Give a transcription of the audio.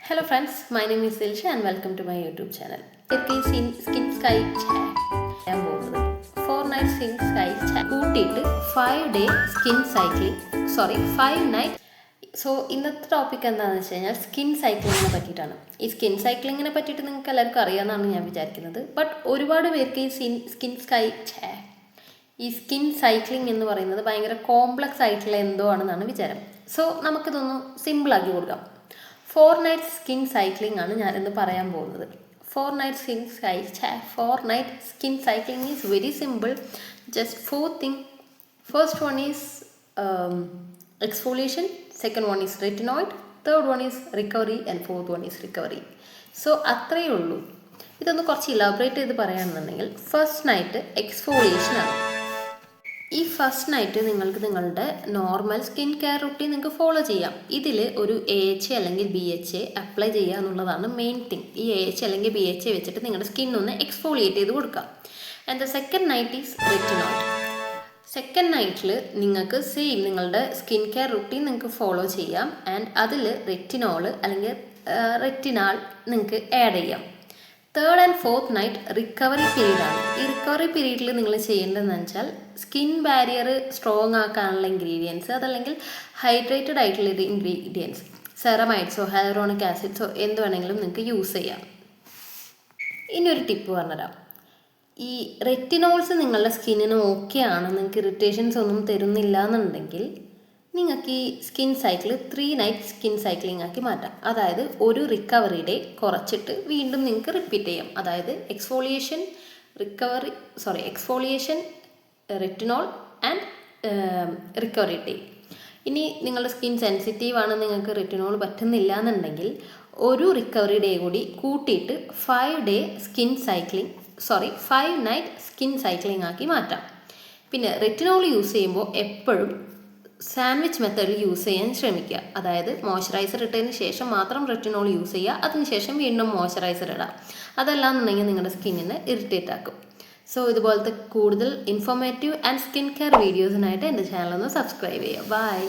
Hello friends, my name is Ilsha and welcome to my YouTube channel. Skin Sky Chat. ഞാൻ പോകുന്നത് 4 night skin sky chat കൂട്ടിയിട്ട് 5 day skin cycling 5 night. So ഇന്നത്തെ topic എന്താണെന്ന് വെച്ച് കഴിഞ്ഞാൽ skin സൈക്ലിങ്ങിനെ പറ്റിയിട്ടാണ്. ഈ സ്കിൻ സൈക്ലിങ്ങിനെ പറ്റിയിട്ട് നിങ്ങൾക്ക് എല്ലാവർക്കും അറിയാമെന്നാണ് ഞാൻ വിചാരിക്കുന്നത്. ബട്ട് ഒരുപാട് പേർക്ക് ഈ സ്കിൻ സൈക്ലിംഗ് എന്ന് പറയുന്നത് ഭയങ്കര കോംപ്ലക്സ് ആയിട്ടുള്ള എന്തോ ആണെന്നാണ് വിചാരം. സോ നമുക്കിതൊന്ന് സിമ്പിളാക്കി കൊടുക്കാം. 4 night skin cycling ആണ് ഞാനിന്ന് പറയാൻ പോകുന്നത്. 4 night skin cycling is very simple. Just 4 things. First one is exfoliation, second one is retinoid, third one is recovery and fourth one is recovery. So അത്രയേ ഉള്ളൂ. ഇതൊന്ന് കുറച്ച് ഇലാബറേറ്റ് ചെയ്ത് പറയുകയാണെന്നുണ്ടെങ്കിൽ ഫസ്റ്റ് നൈറ്റ് എക്സ്ഫോളിയേഷൻ ആണ്. ഈ ഫസ്റ്റ് നൈറ്റ് നിങ്ങൾക്ക് നിങ്ങളുടെ നോർമൽ സ്കിൻ കെയർ റുട്ടീൻ നിങ്ങൾക്ക് ഫോളോ ചെയ്യാം. ഇതിൽ ഒരു AHA അല്ലെങ്കിൽ BHA അപ്ലൈ ചെയ്യുക എന്നുള്ളതാണ് മെയിൻ തിങ്. ഈ AHA അല്ലെങ്കിൽ BHA വെച്ചിട്ട് നിങ്ങളുടെ സ്കിന്നൊന്ന് എക്സ്ഫോളിയേറ്റ് ചെയ്ത് കൊടുക്കാം. And the second night is retinoid. Second നൈറ്റിൽ നിങ്ങൾക്ക് സെയിം നിങ്ങളുടെ സ്കിൻ കെയർ റുട്ടീൻ നിങ്ങൾക്ക് ഫോളോ ചെയ്യാം. ആൻഡ് അതിൽ റെറ്റിനോൾ അല്ലെങ്കിൽ റെറ്റിനാൾ നിങ്ങൾക്ക് ആഡ് ചെയ്യാം. Third and fourth night recovery പീരീഡാണ്. ഈ റിക്കവറി പീരീഡിൽ നിങ്ങൾ ചെയ്യേണ്ടതെന്ന് വെച്ചാൽ സ്കിൻ ബാരിയർ സ്ട്രോങ് ആക്കാനുള്ള ഇൻഗ്രീഡിയൻസ്, അതല്ലെങ്കിൽ ഹൈഡ്രേറ്റഡ് ആയിട്ടുള്ള ഇൻഗ്രീഡിയൻസ്, സെറമൈഡ്സോ ഹൈലൂറോണിക് ആസിഡ്സോ എന്ത് വേണമെങ്കിലും നിങ്ങൾക്ക് യൂസ് ചെയ്യാം. ഇനി ഒരു ടിപ്പ് പറഞ്ഞുതരാം. ഈ റെറ്റിനോൾസ് നിങ്ങളുടെ സ്കിന്നിന് ഓക്കെ ആണ്, നിങ്ങൾക്ക് ഇറിറ്റേഷൻസ് ഒന്നും തരുന്നില്ല എന്നുണ്ടെങ്കിൽ നിങ്ങൾക്ക് ഈ skin cycle 3 night skin cycling ആക്കി മാറ്റാം. അതായത് ഒരു റിക്കവറി ഡേ കുറച്ചിട്ട് വീണ്ടും നിങ്ങൾക്ക് റിപ്പീറ്റ് ചെയ്യാം. അതായത് exfoliation, retinol and recovery day. ഇനി നിങ്ങളുടെ സ്കിൻ സെൻസിറ്റീവ് ആണ്, നിങ്ങൾക്ക് റെറ്റിനോൾ പറ്റുന്നില്ല എന്നുണ്ടെങ്കിൽ ഒരു റിക്കവറി ഡേ കൂടി കൂട്ടിയിട്ട് 5 night സ്കിൻ സൈക്ലിംഗ് ആക്കി മാറ്റാം. പിന്നെ റെറ്റിനോൾ യൂസ് ചെയ്യുമ്പോൾ എപ്പോഴും സാൻഡ്വിച്ച് മെത്തേഡിൽ യൂസ് ചെയ്യാൻ ശ്രമിക്കുക. അതായത് മോയ്സ്ചറൈസർ ഇട്ടതിന് ശേഷം മാത്രം റെറ്റിനോൾ യൂസ് ചെയ്യുക, അതിനുശേഷം വീണ്ടും മോയ്സ്ചറൈസർ ഇടാം. അതല്ലാന്നുണ്ടെങ്കിൽ നിങ്ങളുടെ സ്കിന്നിനെ ഇറിറ്റേറ്റ് ആക്കും. സോ ഇതുപോലത്തെ കൂടുതൽ ഇൻഫോർമേറ്റീവ് ആൻഡ് സ്കിൻ കെയർ വീഡിയോസിനായിട്ട് എൻ്റെ ചാനൽ ഒന്ന് സബ്സ്ക്രൈബ് ചെയ്യുക. ബൈ.